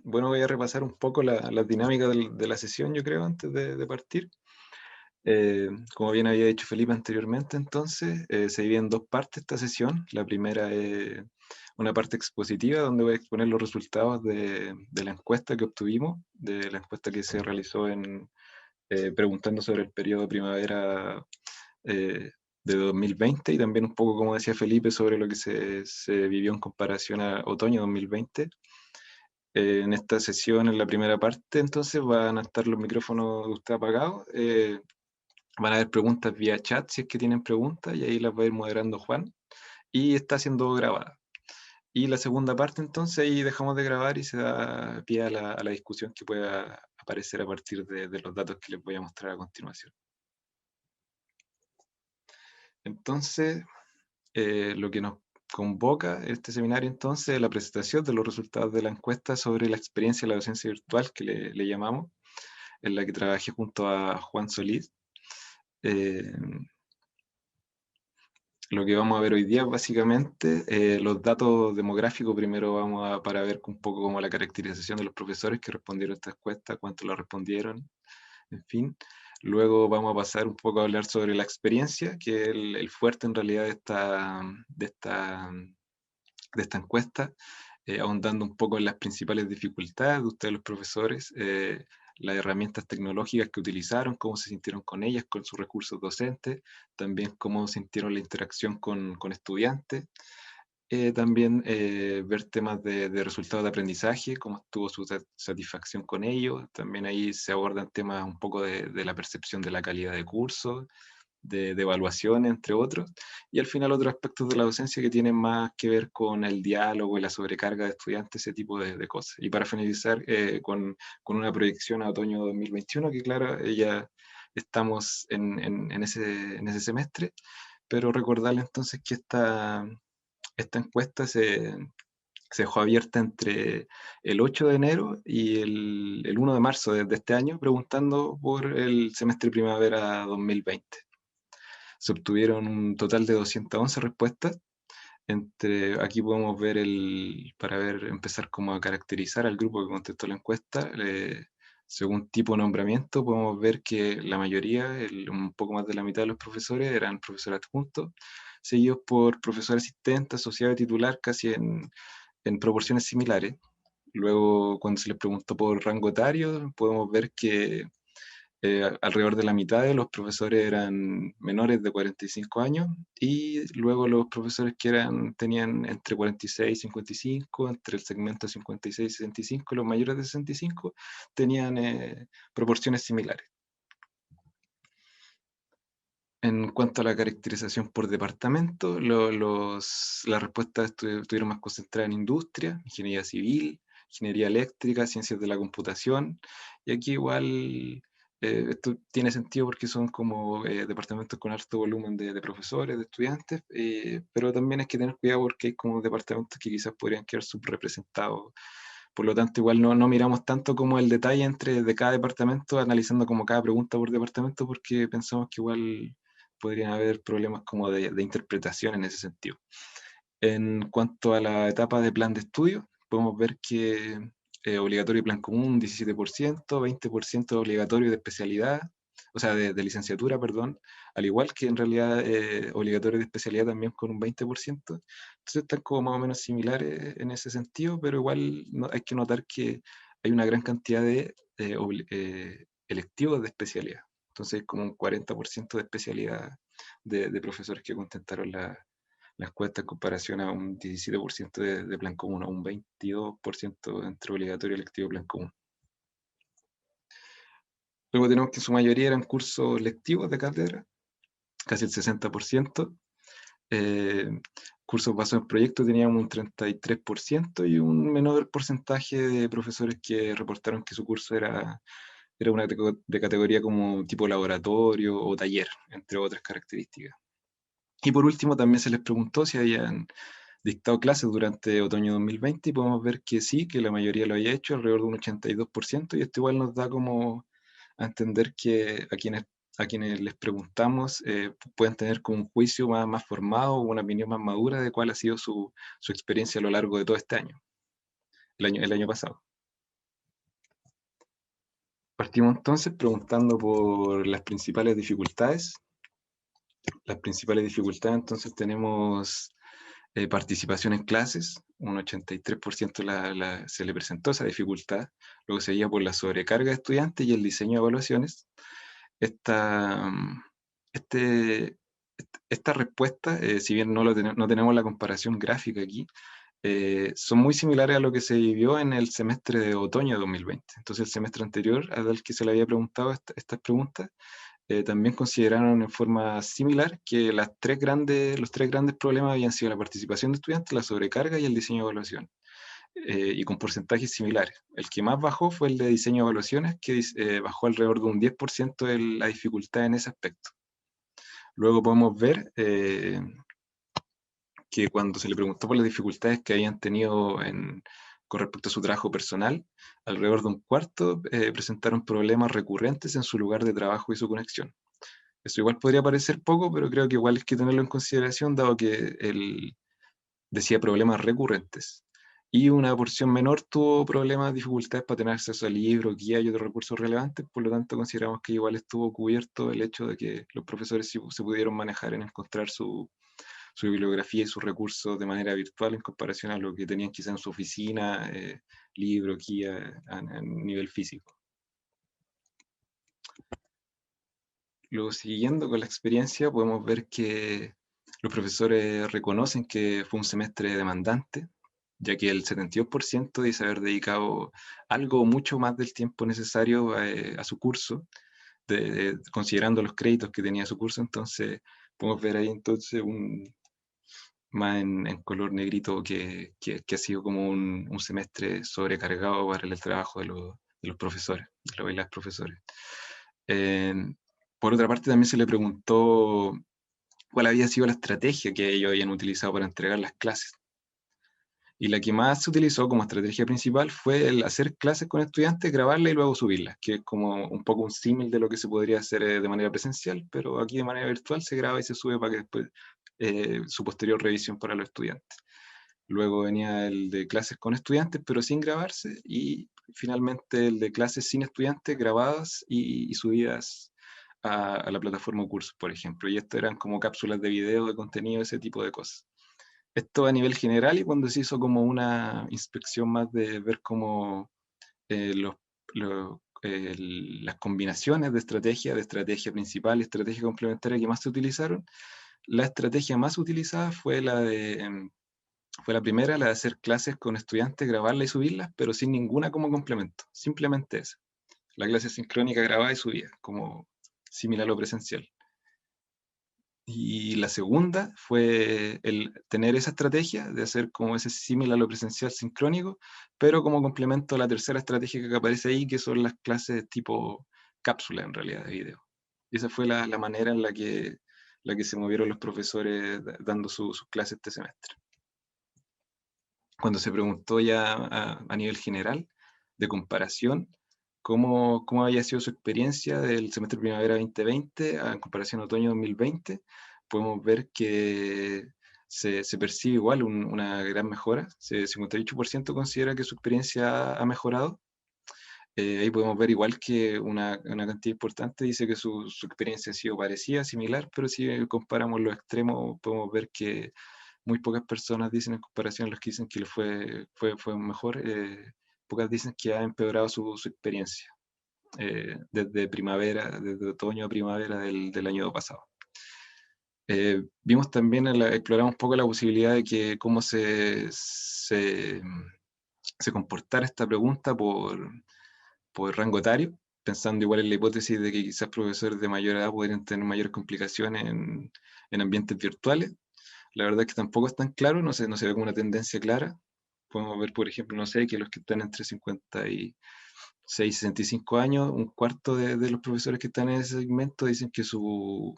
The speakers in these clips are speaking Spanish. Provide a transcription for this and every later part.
Bueno, voy a repasar un poco las dinámicas de la sesión, yo creo, antes de partir. Como bien había dicho Felipe anteriormente, entonces, se divide en dos partes esta sesión. La primera es una parte expositiva, donde voy a exponer los resultados de la encuesta que obtuvimos, de la encuesta que se realizó preguntando sobre el periodo primavera de 2020 y también un poco, como decía Felipe, sobre lo que se vivió en comparación a otoño 2020. En esta sesión, en la primera parte, entonces van a estar los micrófonos de usted apagados. Van a haber preguntas vía chat si es que tienen preguntas y ahí las va a ir moderando Juan. Y está siendo grabada. Y la segunda parte, entonces, ahí dejamos de grabar y se da pie a la discusión que pueda aparecer a partir de los datos que les voy a mostrar a continuación. Entonces, lo que nos convoca este seminario entonces es la presentación de los resultados de la encuesta sobre la experiencia de la docencia virtual que le llamamos, en la que trabajé junto a Juan Solís. Eh, lo que vamos a ver hoy día básicamente, los datos demográficos primero para ver un poco como la caracterización de los profesores que respondieron a esta encuesta, cuántos la respondieron, en fin. Luego vamos a pasar un poco a hablar sobre la experiencia, que es el fuerte en realidad de esta encuesta, ahondando un poco en las principales dificultades de ustedes los profesores, las herramientas tecnológicas que utilizaron, cómo se sintieron con ellas, con sus recursos docentes, también cómo sintieron la interacción con estudiantes, también ver temas de resultados de aprendizaje, cómo estuvo su satisfacción con ellos, también ahí se abordan temas un poco de la percepción de la calidad de curso, de evaluación, entre otros, y al final otros aspectos de la docencia que tienen más que ver con el diálogo y la sobrecarga de estudiantes, ese tipo de cosas. Y para finalizar, con una proyección a otoño 2021, que claro, ya estamos en ese semestre, pero recordarle entonces que esta encuesta se dejó abierta entre el 8 de enero y el 1 de marzo de este año, preguntando por el semestre primavera 2020. Se obtuvieron un total de 211 respuestas. Aquí podemos ver empezar como a caracterizar al grupo que contestó la encuesta. Según tipo de nombramiento, podemos ver que la mayoría, un poco más de la mitad de los profesores, eran profesores adjuntos, seguidos por profesor asistente, asociado y titular, casi en proporciones similares. Luego, cuando se les preguntó por rango etario, podemos ver que alrededor de la mitad de los profesores eran menores de 45 años y luego los profesores que tenían entre 46 y 55, entre el segmento 56 y 65, los mayores de 65, tenían proporciones similares. En cuanto a la caracterización por departamento, las respuestas estuvieron más concentradas en industria, ingeniería civil, ingeniería eléctrica, ciencias de la computación, y aquí igual esto tiene sentido porque son como departamentos con alto volumen de profesores, de estudiantes, pero también hay que tener cuidado porque hay como departamentos que quizás podrían quedar subrepresentados. Por lo tanto, igual no miramos tanto como el detalle de cada departamento, analizando como cada pregunta por departamento, porque pensamos que igual podrían haber problemas como de interpretación en ese sentido. En cuanto a la etapa de plan de estudio, podemos ver que obligatorio y plan común, 17%, 20% obligatorio de especialidad, o sea, de licenciatura, perdón, al igual que en realidad obligatorio de especialidad también con un 20%. Entonces están como más o menos similares en ese sentido, pero igual hay que notar que hay una gran cantidad de electivos de especialidad. Entonces, como un 40% de especialidad de profesores que contestaron la encuesta en comparación a un 17% de plan común, a un 22% entre obligatorio y electivo plan común. Luego tenemos que en su mayoría eran cursos lectivos de cátedra, casi el 60%. Eh, Cursos basados en proyectos teníamos un 33% y un menor porcentaje de profesores que reportaron que su curso era una de categoría como tipo laboratorio o taller, entre otras características. Y por último, también se les preguntó si habían dictado clases durante otoño 2020 y podemos ver que sí, que la mayoría lo había hecho, alrededor de un 82%, y esto igual nos da como a entender que a quienes les preguntamos pueden tener como un juicio más formado o una opinión más madura de cuál ha sido su experiencia a lo largo de todo este año, el año pasado. Partimos entonces preguntando por las principales dificultades. Las principales dificultades, entonces tenemos participación en clases, un 83% se le presentó esa dificultad, luego seguía por la sobrecarga de estudiantes y el diseño de evaluaciones. Esta, este, esta respuesta, si bien no tenemos la comparación gráfica aquí, son muy similares a lo que se vivió en el semestre de otoño de 2020. Entonces el semestre anterior al que se le había preguntado estas preguntas, también consideraron en forma similar que los tres grandes problemas habían sido la participación de estudiantes, la sobrecarga y el diseño de evaluación, y con porcentajes similares. El que más bajó fue el de diseño de evaluaciones, que bajó alrededor de un 10% de la dificultad en ese aspecto. Luego podemos ver que cuando se le preguntó por las dificultades que habían tenido con respecto a su trabajo personal, alrededor de un cuarto presentaron problemas recurrentes en su lugar de trabajo y su conexión. Eso igual podría parecer poco, pero creo que igual hay que tenerlo en consideración, dado que él decía problemas recurrentes. Y una porción menor tuvo problemas, dificultades para tener acceso a libros, guías y otros recursos relevantes, por lo tanto consideramos que igual estuvo cubierto el hecho de que los profesores sí se pudieron manejar en encontrar su bibliografía y sus recursos de manera virtual en comparación a lo que tenían quizá en su oficina, libro, guía, a nivel físico. Luego, siguiendo con la experiencia, podemos ver que los profesores reconocen que fue un semestre demandante, ya que el 72% dice haber dedicado algo mucho más del tiempo necesario a su curso, considerando los créditos que tenía su curso. Entonces podemos ver ahí entonces más en color negrito que ha sido como un semestre sobrecargado para el trabajo de los profesores, de los y las profesores. Eh, por otra parte, también se le preguntó cuál había sido la estrategia que ellos habían utilizado para entregar las clases. Y la que más se utilizó como estrategia principal fue el hacer clases con estudiantes, grabarlas y luego subirlas, que es como un poco un símil de lo que se podría hacer de manera presencial, pero aquí de manera virtual se graba y se sube para que después su posterior revisión para los estudiantes. Luego venía el de clases con estudiantes, pero sin grabarse, y finalmente el de clases sin estudiantes grabadas y subidas a la plataforma Cursos, por ejemplo. Y esto eran como cápsulas de video, de contenido, ese tipo de cosas. Esto a nivel general, y cuando se hizo como una inspección más de ver cómo las combinaciones de estrategia principal y estrategia complementaria que más se utilizaron, la estrategia más utilizada fue la primera, la de hacer clases con estudiantes, grabarlas y subirlas, pero sin ninguna como complemento, simplemente esa. La clase sincrónica grabada y subida, como similar a lo presencial. Y la segunda fue el tener esa estrategia de hacer como ese similar a lo presencial sincrónico, pero como complemento a la tercera estrategia que aparece ahí, que son las clases tipo cápsula en realidad de video. Y esa fue la manera en la que se movieron los profesores dando sus clases este semestre. Cuando se preguntó ya a nivel general de comparación, cómo había sido su experiencia del semestre primavera 2020 en comparación a otoño 2020, podemos ver que se percibe igual una gran mejora. 58% considera que su experiencia ha mejorado. Ahí podemos ver igual que una cantidad importante dice que su experiencia ha sido parecida, similar, pero si comparamos los extremos, podemos ver que muy pocas personas dicen en comparación a los que dicen que le fue mejor, pocas dicen que ha empeorado su experiencia desde primavera, desde otoño a primavera del año pasado. Vimos también, exploramos un poco la posibilidad de que cómo se comportara esta pregunta por rango etario, pensando igual en la hipótesis de que quizás profesores de mayor edad podrían tener mayores complicaciones en ambientes virtuales. La verdad es que tampoco es tan claro, no se ve como una tendencia clara. Podemos ver, por ejemplo, no sé, que los que están entre 56 y 65 años, un cuarto de los profesores que están en ese segmento dicen que su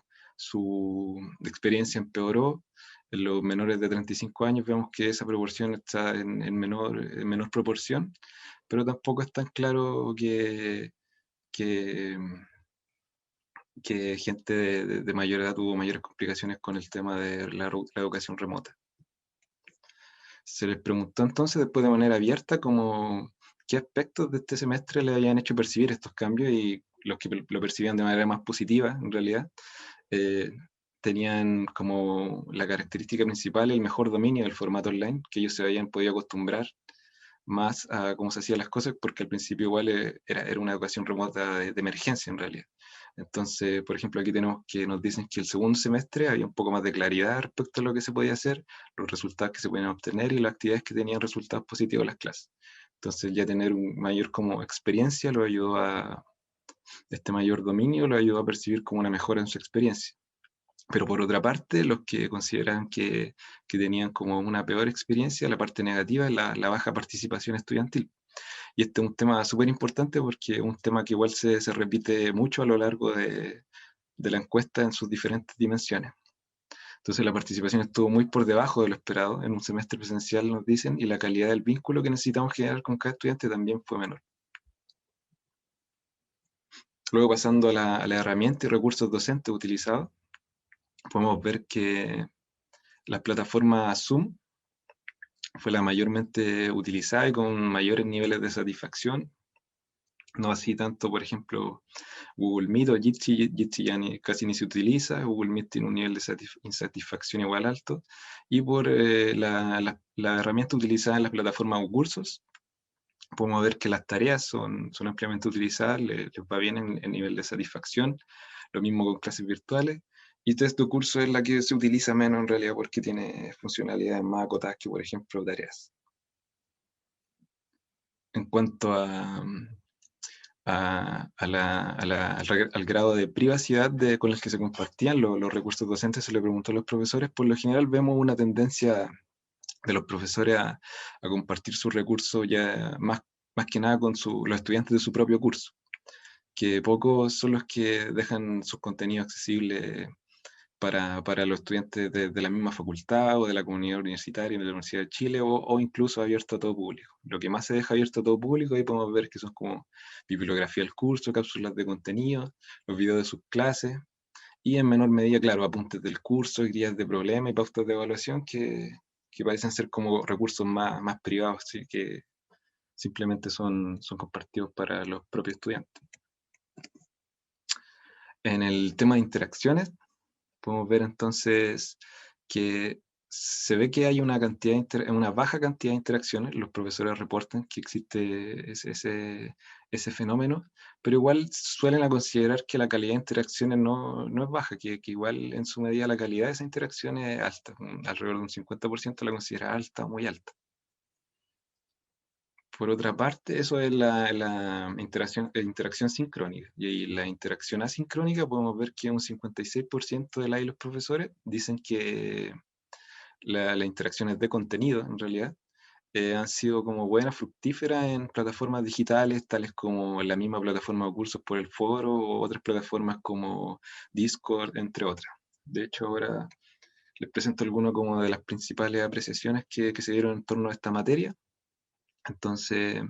experiencia empeoró. En los menores de 35 años vemos que esa proporción está en menor proporción, pero tampoco es tan claro que, que gente de mayor edad tuvo mayores complicaciones con el tema de la educación remota. Se les preguntó entonces, después de manera abierta, qué aspectos de este semestre le habían hecho percibir estos cambios y los que lo percibían de manera más positiva, en realidad, eh, tenían como la característica principal el mejor dominio del formato online, que ellos se habían podido acostumbrar más a cómo se hacían las cosas, porque al principio igual era una educación remota de emergencia en realidad. Entonces, por ejemplo, aquí tenemos que nos dicen que el segundo semestre había un poco más de claridad respecto a lo que se podía hacer, los resultados que se podían obtener y las actividades que tenían resultados positivos en las clases. Entonces, ya tener un mayor como experiencia lo ayudó a, este mayor dominio lo ayudó a percibir como una mejora en su experiencia. Pero por otra parte, los que consideran que tenían como una peor experiencia, la parte negativa es la baja participación estudiantil. Y este es un tema súper importante porque es un tema que igual se repite mucho a lo largo de la encuesta en sus diferentes dimensiones. Entonces la participación estuvo muy por debajo de lo esperado en un semestre presencial, nos dicen, y la calidad del vínculo que necesitamos generar con cada estudiante también fue menor. Luego pasando a la herramienta y recursos docentes utilizados, podemos ver que la plataforma Zoom fue la mayormente utilizada y con mayores niveles de satisfacción. No así tanto, por ejemplo, Google Meet o Jitsi. Jitsi ya casi ni se utiliza. Google Meet tiene un nivel de insatisfacción igual alto. Y por la herramienta utilizada en las plataformas o cursos, podemos ver que las tareas son ampliamente utilizadas, les va bien en nivel de satisfacción. Lo mismo con clases virtuales. Y test de curso es la que se utiliza menos en realidad porque tiene funcionalidades más acotadas que, por ejemplo, tareas. En cuanto al grado de privacidad con el que se compartían los recursos docentes, se le preguntó a los profesores. Por lo general vemos una tendencia de los profesores a compartir sus recursos ya más que nada con los estudiantes de su propio curso, que pocos son los que dejan sus contenidos accesibles para los estudiantes de la misma facultad o de la comunidad universitaria de la Universidad de Chile o incluso abierto a todo público. Lo que más se deja abierto a todo público, ahí podemos ver que son como bibliografía del curso, cápsulas de contenido, los videos de sus clases y en menor medida, claro, apuntes del curso, guías de problema y pautas de evaluación que parecen ser como recursos más privados, ¿sí? Que simplemente son compartidos para los propios estudiantes. En el tema de interacciones, podemos ver entonces que se ve que hay una baja cantidad de interacciones. Los profesores reportan que existe ese fenómeno, pero igual suelen a considerar que la calidad de interacciones no es baja, que igual en su medida la calidad de esa interacción es alta, alrededor de un 50% la considera alta o muy alta. Por otra parte, eso es la interacción sincrónica. Y ahí la interacción asincrónica podemos ver que un 56% de la y los profesores dicen que las interacciones de contenido, en realidad, han sido como buenas, fructíferas en plataformas digitales, tales como la misma plataforma de cursos por el foro o otras plataformas como Discord, entre otras. De hecho, ahora les presento algunas como de las principales apreciaciones que se dieron en torno a esta materia. Entonces,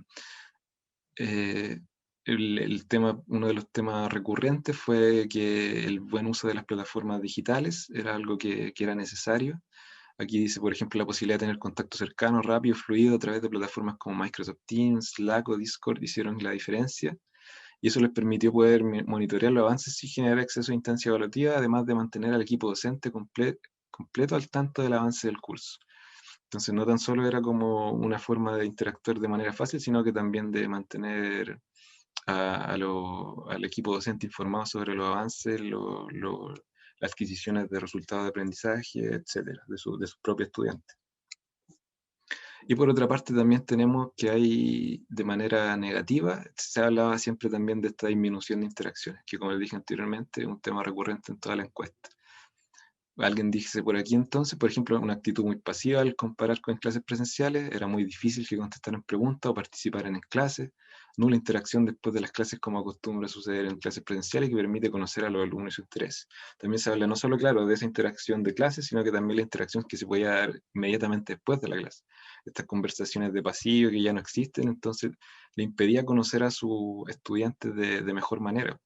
eh, uno de los temas recurrentes fue que el buen uso de las plataformas digitales era algo que era necesario. Aquí dice, por ejemplo, la posibilidad de tener contacto cercano, rápido, fluido a través de plataformas como Microsoft Teams, Slack o Discord hicieron la diferencia. Y eso les permitió poder monitorear los avances y generar acceso a instancias evaluativas, además de mantener al equipo docente completo al tanto del avance del curso. Entonces no tan solo era como una forma de interactuar de manera fácil, sino que también de mantener al equipo docente informado sobre los avances, las adquisiciones de resultados de aprendizaje, etcétera, de sus propios estudiantes. Y por otra parte también tenemos que hay de manera negativa, se hablaba siempre también de esta disminución de interacciones, que como les dije anteriormente es un tema recurrente en toda la encuesta. Alguien dice por aquí entonces, por ejemplo, una actitud muy pasiva al comparar con clases presenciales, era muy difícil que contestaran preguntas o participaran en clases, nula interacción después de las clases como acostumbra suceder en clases presenciales que permite conocer a los alumnos y sus intereses. También se habla no solo, claro, de esa interacción de clases, sino que también la interacción que se podía dar inmediatamente después de la clase. Estas conversaciones de pasillo que ya no existen, entonces le impedía conocer a sus estudiantes de mejor manera.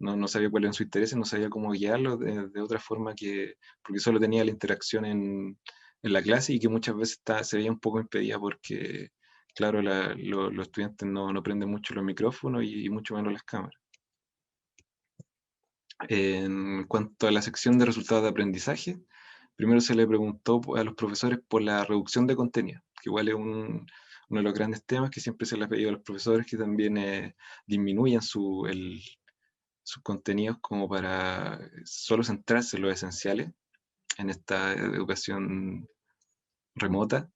No sabía cuáles eran sus intereses, no sabía cómo guiarlos de otra forma porque solo tenía la interacción en la clase y que muchas veces se veía un poco impedida porque claro, los estudiantes no prenden mucho los micrófonos y mucho menos las cámaras. En cuanto a la sección de resultados de aprendizaje, primero se le preguntó a los profesores por la reducción de contenido, que igual es uno de los grandes temas que siempre se les ha pedido a los profesores que también disminuyan sus contenidos como para solo centrarse en los esenciales en esta educación remota.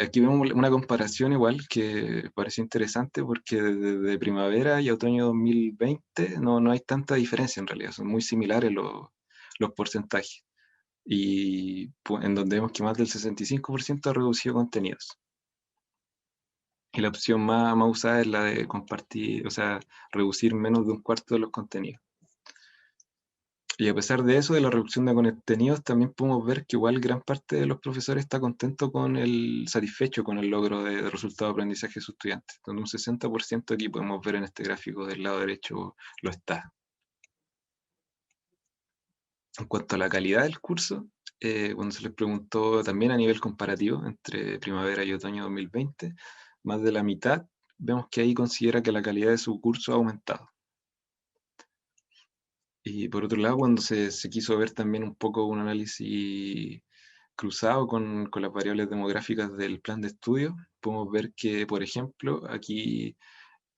Aquí vemos una comparación igual que pareció interesante porque desde primavera y otoño 2020 no hay tanta diferencia en realidad, son muy similares los porcentajes. Y en donde vemos que más del 65% ha reducido contenidos. Y la opción más usada es la de compartir, o sea, reducir menos de un cuarto de los contenidos. Y a pesar de eso, de la reducción de contenidos, también podemos ver que igual gran parte de los profesores está contento satisfecho con el logro de resultado de aprendizaje de sus estudiantes, donde un 60% aquí podemos ver en este gráfico del lado derecho lo está. En cuanto a la calidad del curso, cuando se les preguntó también a nivel comparativo entre primavera y otoño 2020, más de la mitad vemos que ahí considera que la calidad de su curso ha aumentado. Y por otro lado, cuando se quiso ver también un poco un análisis cruzado con las variables demográficas del plan de estudio, podemos ver que, por ejemplo, aquí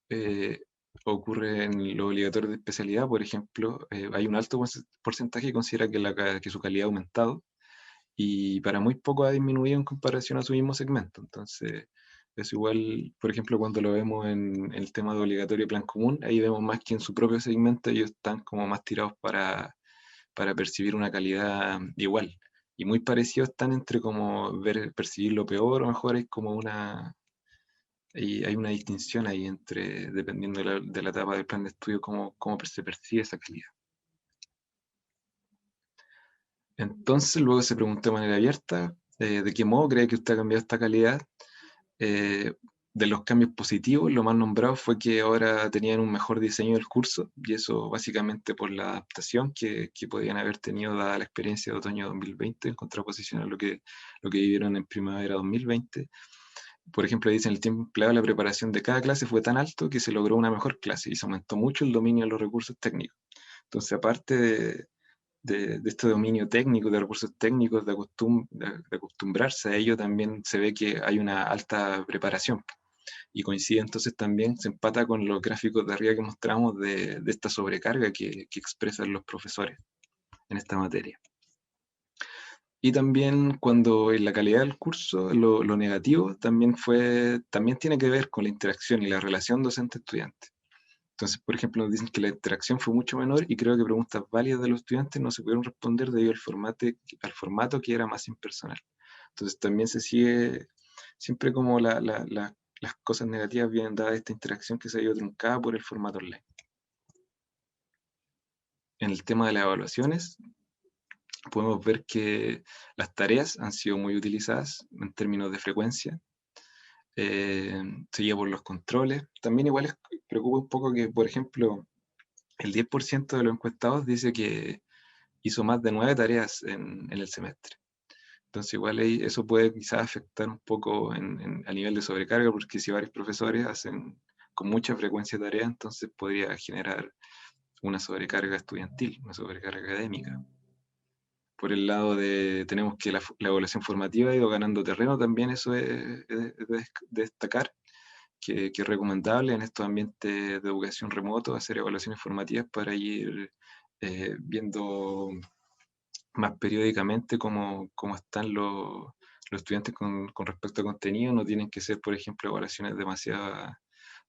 eh, ocurre en los obligatorios de especialidad, por ejemplo, hay un alto porcentaje que considera que su calidad ha aumentado y para muy poco ha disminuido en comparación a su mismo segmento. Entonces, es igual, por ejemplo, cuando lo vemos en el tema de obligatorio y plan común, ahí vemos más que en su propio segmento ellos están como más tirados para percibir una calidad igual. Y muy parecidos están entre como percibir lo peor o mejor, hay como hay una distinción ahí entre, dependiendo de la etapa del plan de estudio, cómo se percibe esa calidad. Entonces, luego se preguntó de manera abierta, ¿de qué modo cree que usted ha cambiado esta calidad? Eh, de los cambios positivos, lo más nombrado fue que ahora tenían un mejor diseño del curso, y eso básicamente por la adaptación que podían haber tenido dada la experiencia de otoño 2020, en contraposición a lo que vivieron en primavera 2020. Por ejemplo, dicen el tiempo empleado en la preparación de cada clase fue tan alto que se logró una mejor clase y se aumentó mucho el dominio de los recursos técnicos. Entonces, aparte de este dominio técnico, de recursos técnicos, de acostumbrarse a ello, también se ve que hay una alta preparación. Y coincide entonces también, se empata con los gráficos de arriba que mostramos de esta sobrecarga que expresan los profesores en esta materia. Y también cuando en la calidad del curso, lo negativo también tiene que ver con la interacción y la relación docente-estudiante. Entonces, por ejemplo, nos dicen que la interacción fue mucho menor y creo que preguntas válidas de los estudiantes no se pudieron responder debido al formato que era más impersonal. Entonces, también se sigue siempre como las cosas negativas vienen dadas esta interacción que se ha ido truncada por el formato online. En el tema de las evaluaciones, podemos ver que las tareas han sido muy utilizadas en términos de frecuencia, seguido por los controles. También igual preocupa un poco que, por ejemplo, el 10% de los encuestados dice que hizo más de 9 tareas en el semestre. Entonces igual eso puede quizás afectar un poco a nivel de sobrecarga, porque si varios profesores hacen con mucha frecuencia tareas, entonces podría generar una sobrecarga estudiantil, una sobrecarga académica. Por el lado tenemos que la evaluación formativa ha ido ganando terreno, también eso es de destacar, que es recomendable en estos ambientes de educación remoto hacer evaluaciones formativas para ir viendo más periódicamente cómo están los estudiantes con respecto a contenido. No tienen que ser, por ejemplo, evaluaciones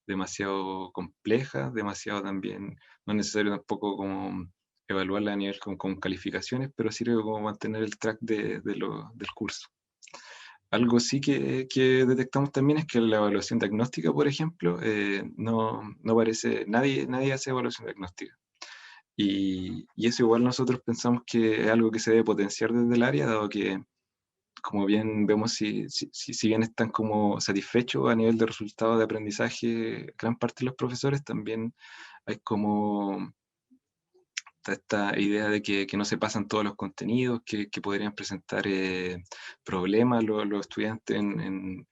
demasiado complejas, demasiado también, no es necesario tampoco como evaluarla a nivel con calificaciones, pero sirve como mantener el track del curso. Algo sí que detectamos también es que la evaluación diagnóstica, por ejemplo, no parece, nadie hace evaluación diagnóstica. Y eso igual nosotros pensamos que es algo que se debe potenciar desde el área, dado que, como bien vemos, si bien están como satisfechos a nivel de resultados de aprendizaje, gran parte de los profesores, también hay como esta idea de que no se pasan todos los contenidos, que podrían presentar problemas los estudiantes en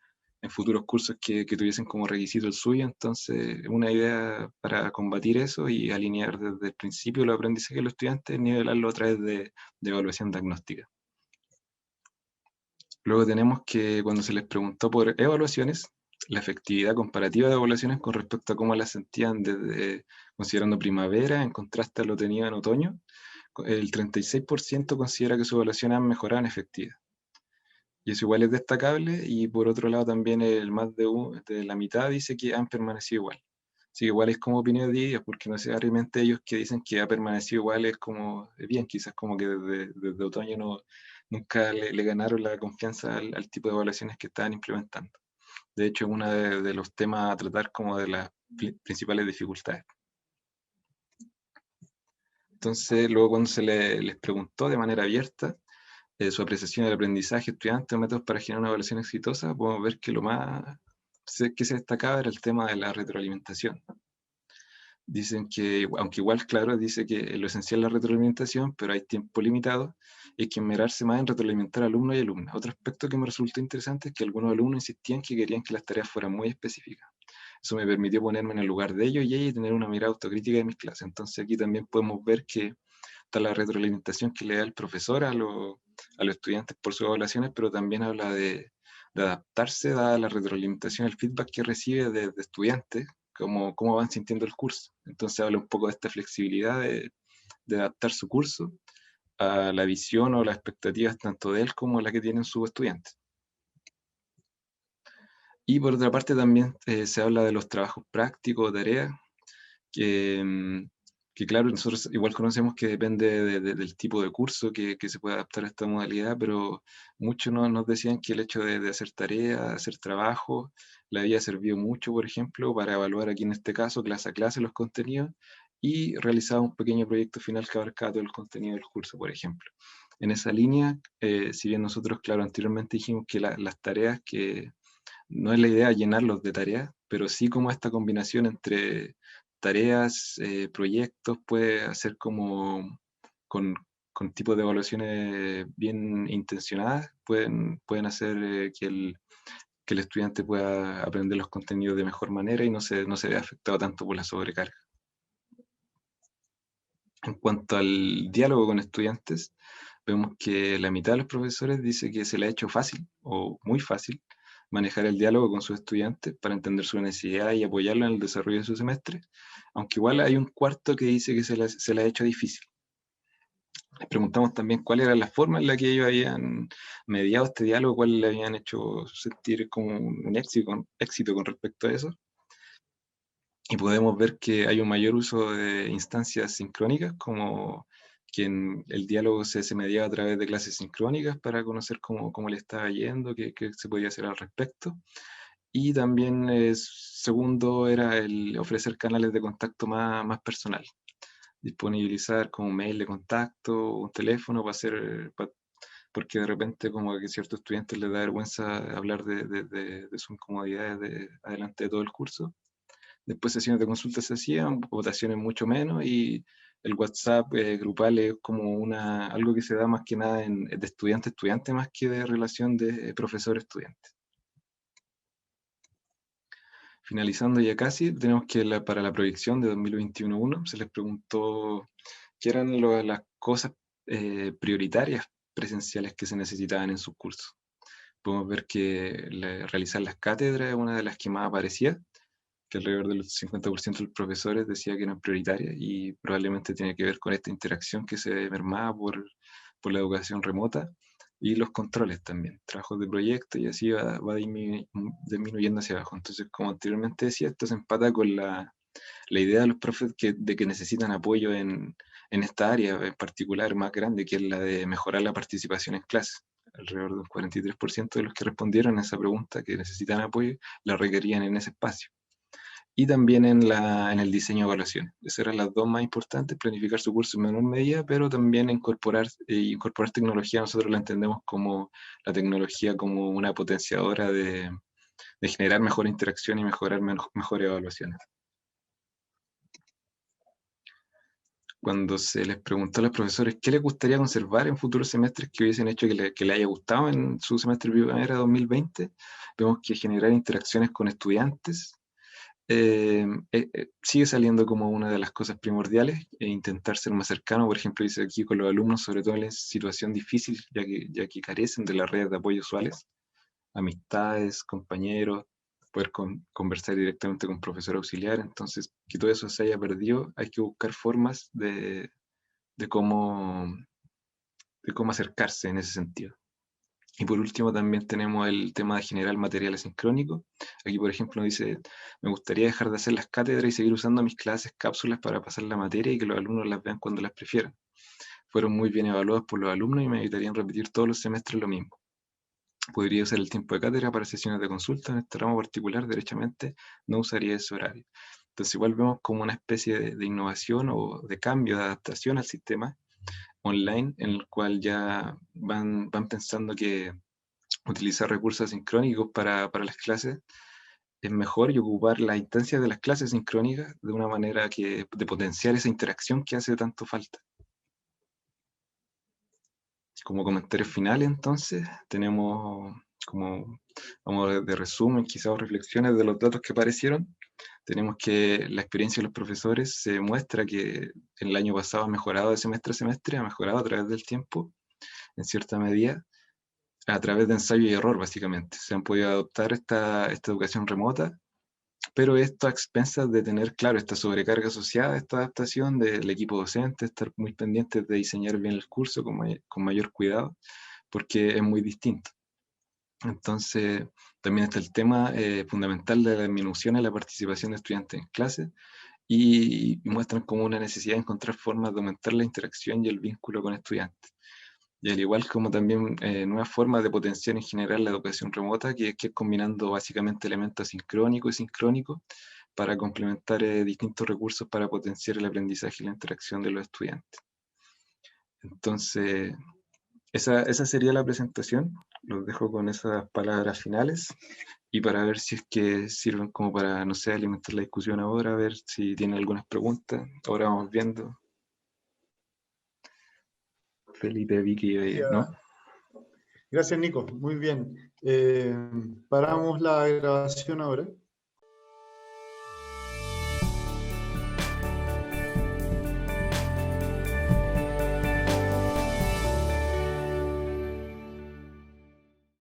en futuros cursos que tuviesen como requisito el suyo. Entonces, una idea para combatir eso y alinear desde el principio los aprendizajes de los estudiantes, nivelarlo a través de evaluación diagnóstica. Luego tenemos que cuando se les preguntó por evaluaciones, la efectividad comparativa de evaluaciones con respecto a cómo las sentían desde, considerando primavera en contraste a lo tenido en otoño, el 36% considera que sus evaluaciones han mejorado en efectividad. Y eso igual es destacable, y por otro lado también el más de la mitad dice que han permanecido igual. Así que igual es como opinión de ellos, porque no necesariamente ellos que dicen que ha permanecido igual es como, bien, quizás como que desde otoño nunca le ganaron la confianza al tipo de evaluaciones que estaban implementando. De hecho, es uno de los temas a tratar como de las principales dificultades. Entonces, luego cuando les preguntó de manera abierta su apreciación del aprendizaje estudiante o métodos para generar una evaluación exitosa, podemos ver que lo más que se destacaba era el tema de la retroalimentación. Dicen que, aunque igual, claro, dice que lo esencial es la retroalimentación, pero hay tiempo limitado y hay que esmerarse más en retroalimentar a alumnos y alumnas. Otro aspecto que me resultó interesante es que algunos alumnos insistían que querían que las tareas fueran muy específicas. Eso me permitió ponerme en el lugar de ellos y ellas y tener una mirada autocrítica de mis clases. Entonces aquí también podemos ver que está la retroalimentación que le da el profesor a los estudiantes por sus evaluaciones, pero también habla de adaptarse, dada la retroalimentación, el feedback que recibe de estudiantes, cómo van sintiendo el curso. Entonces habla un poco de esta flexibilidad de adaptar su curso a la visión o las expectativas tanto de él como la que tienen sus estudiantes. Y por otra parte también se habla de los trabajos prácticos, tareas, que claro, nosotros igual conocemos que depende del tipo de curso que se puede adaptar a esta modalidad, pero muchos nos decían que el hecho de hacer tareas, hacer trabajo, le había servido mucho, por ejemplo, para evaluar aquí en este caso, clase a clase, los contenidos, y realizaba un pequeño proyecto final que abarcaba todo el contenido del curso, por ejemplo. En esa línea, si bien nosotros, claro, anteriormente dijimos que las tareas que no es la idea llenarlos de tareas, pero sí como esta combinación entre tareas, proyectos, puede hacer como con tipos de evaluaciones bien intencionadas, pueden hacer que el estudiante pueda aprender los contenidos de mejor manera y no se vea afectado tanto por la sobrecarga. En cuanto al diálogo con estudiantes, vemos que la mitad de los profesores dice que se le ha hecho fácil o muy fácil manejar el diálogo con sus estudiantes para entender su necesidad y apoyarlo en el desarrollo de su semestre, aunque igual hay un cuarto que dice que se le ha hecho difícil. Les preguntamos también cuál era la forma en la que ellos habían mediado este diálogo, cuál le habían hecho sentir como un éxito con respecto a eso. Y podemos ver que hay un mayor uso de instancias sincrónicas, como que el diálogo se mediaba a través de clases sincrónicas para conocer cómo le estaba yendo, qué se podía hacer al respecto. Y también, segundo, era el ofrecer canales de contacto más personal. Disponibilizar como un mail de contacto, un teléfono porque de repente como que a ciertos estudiantes les da vergüenza hablar de sus incomodidades adelante de todo el curso. Después sesiones de consulta se hacían, votaciones mucho menos, y el WhatsApp grupal es como algo que se da más que nada de estudiante a estudiante, más que de relación de profesor-estudiante. Finalizando ya casi, tenemos que para la proyección de 2021-1 se les preguntó qué eran las cosas prioritarias presenciales que se necesitaban en sus cursos. Podemos ver que realizar las cátedras es una de las que más aparecía, que alrededor del 50% de los profesores decía que eran prioritarias, y probablemente tiene que ver con esta interacción que se mermaba por la educación remota, y los controles también, trabajos de proyecto, y así va disminuyendo hacia abajo. Entonces, como anteriormente decía, esto se empata con la idea de los profes de que necesitan apoyo en esta área en particular más grande, que es la de mejorar la participación en clase. Alrededor del 43% de los que respondieron a esa pregunta, que necesitan apoyo, la requerían en ese espacio. Y también en el diseño de evaluaciones. Esas eran las dos más importantes: planificar su curso en menor medida, pero también incorporar tecnología. Nosotros la entendemos como la tecnología como una potenciadora de generar mejor interacción y mejorar mejores evaluaciones. cuando se les preguntó a los profesores qué les gustaría conservar en futuros semestres que hubiesen hecho que le haya gustado en su semestre primavera 2020, vemos que generar interacciones con estudiantes sigue saliendo como una de las cosas primordiales, e intentar ser más cercano, por ejemplo, dice aquí con los alumnos, sobre todo en la situación difícil, ya que carecen de las redes de apoyo usuales, amistades, compañeros, poder conversar directamente con profesor auxiliar. Entonces, que todo eso se haya perdido, hay que buscar formas de cómo, de cómo acercarse en ese sentido. Y por último también tenemos el tema de generar material asincrónico. Aquí, por ejemplo, dice, me gustaría dejar de hacer las cátedras y seguir usando mis clases, cápsulas para pasar la materia y que los alumnos las vean cuando las prefieran. Fueron muy bien evaluados por los alumnos y me evitarían repetir todos los semestres lo mismo. Podría usar el tiempo de cátedra para sesiones de consulta. En este ramo particular, derechamente, no usaría ese horario. Entonces, igual vemos como una especie de innovación o de cambio, de adaptación al sistema online, en el cual ya van pensando que utilizar recursos sincrónicos para las clases es mejor, y ocupar las instancias de las clases sincrónicas de una manera de potenciar esa interacción que hace tanto falta. Como comentarios finales, entonces, tenemos como, vamos de resumen, quizás reflexiones de los datos que aparecieron. Tenemos que la experiencia de los profesores se muestra que el año pasado ha mejorado de semestre a semestre, ha mejorado a través del tiempo, en cierta medida, a través de ensayo y error, básicamente. Se han podido adoptar esta educación remota, pero esto a expensas de tener, claro, esta sobrecarga asociada a esta adaptación del equipo docente, estar muy pendientes de diseñar bien el curso con mayor cuidado, porque es muy distinto. Entonces, también está el tema fundamental de la disminución en la participación de estudiantes en clase, y muestran como una necesidad de encontrar formas de aumentar la interacción y el vínculo con estudiantes. Y al igual como también nuevas formas de potenciar en general la educación remota, que es combinando básicamente elementos sincrónicos y sincrónicos para complementar distintos recursos para potenciar el aprendizaje y la interacción de los estudiantes. Entonces, esa sería la presentación. Los dejo con esas palabras finales y para ver si es que sirven como para, no sé, alimentar la discusión ahora, a ver si tienen algunas preguntas. Ahora vamos viendo. Felipe, Vicky, ¿no? Gracias, Nico. Muy bien. Paramos la grabación ahora.